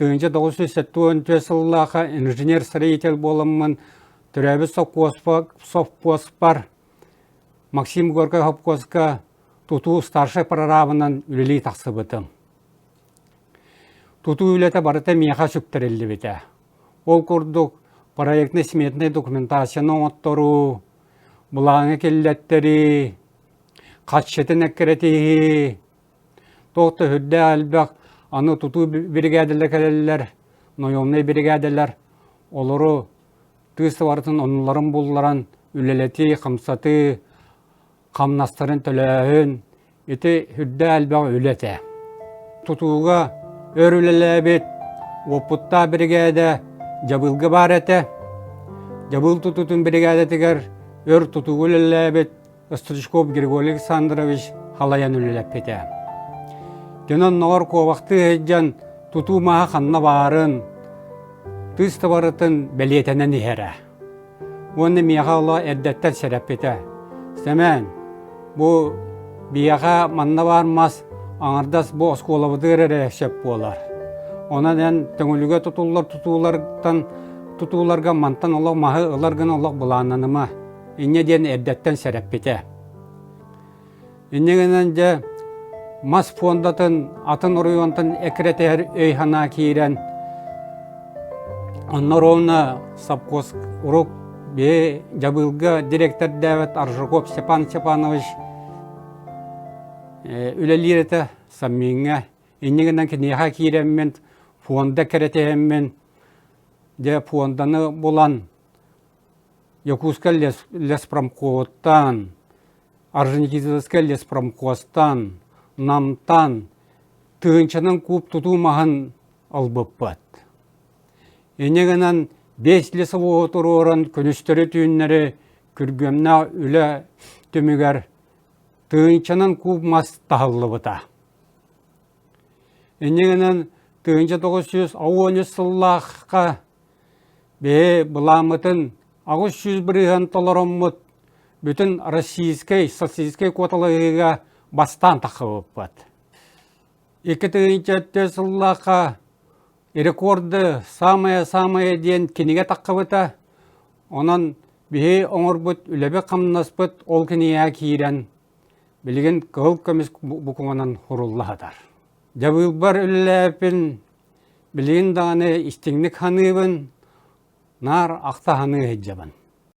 1970 сыллаха инженер-строитель боламмын түрәбі совпоспар Максим Горький совхозга туту старший прорабынан үлелей тақсыбытым. Туту үлеті барыта меха сүптерелі беті. Ол күрдік проектный сметный документацияны оттору, бұлаңы келлеттері, қатшетін әккеретігі, тоқты хүдді әлбәқ, аны туту бригадылы кәлелер, нойомны бригадылар, олары түйісті барытын оныларын болыларын үлелеті, қамсаты, қамнастарын төләуін, еті хүдді әлбәқ үлеті. Тутуға өр үлеләбет, опытта бригада жабылғы бар әті. Жабыл тутутun бригадатыгар өр тутуғы үлеләбет, Остричков Григорий Александрович халаян үлеләп беті. Дөнөн ногор ковақты әджан туту маға қанна барын, түйісті барытын бәлетенен ехері. Оны меға ола әрдеттен сәрәп беті. Сәмен, бұл бияға манна бармас, аңырдас бұл осколабыдыр әрәшеп болар. Онан түңіліге тутуларға мантан олақ мағы ыларғын олақ бұлананыма. Инне ден әрдеттен сәрәп беті. Иннегенен де мас фондатын, атын ұрыйонтын әкіретер өйхана кейрен. Оннар олына сапқос ұрық бе жабылғы директор Давид Аржуков Степан Степанович үлелереті саммеңе. Иннегенен кенеға кейренмен фонда кіретемен де фонданы болан Якутска леспромковоттан, Орджоникидзевска леспромковостан, Намтан тыгынчанын куб туту маған албыппат. Енегенен 5 лесового турорын күністері түйіннері күргемна үлі төмігер тыгынчанын куб мас тағылы бұта. Енегенен 1910 сыллаққа бе бұламытын 600 толарымыт бүтін российский, социалистский коталығыға бастан тақып бат. 2004 сыллаққа рекорды самая ден кенеге таққыбыта, онан бе оңыр бұт, үләбе қамнас бұт, ол кенеге кейрен, білген қыл көмес бұқыңынан құрыллағадар. Жабыл бар үләпін, білген дағаны істеңнік ханыбын, нар ақта ханы әджабын.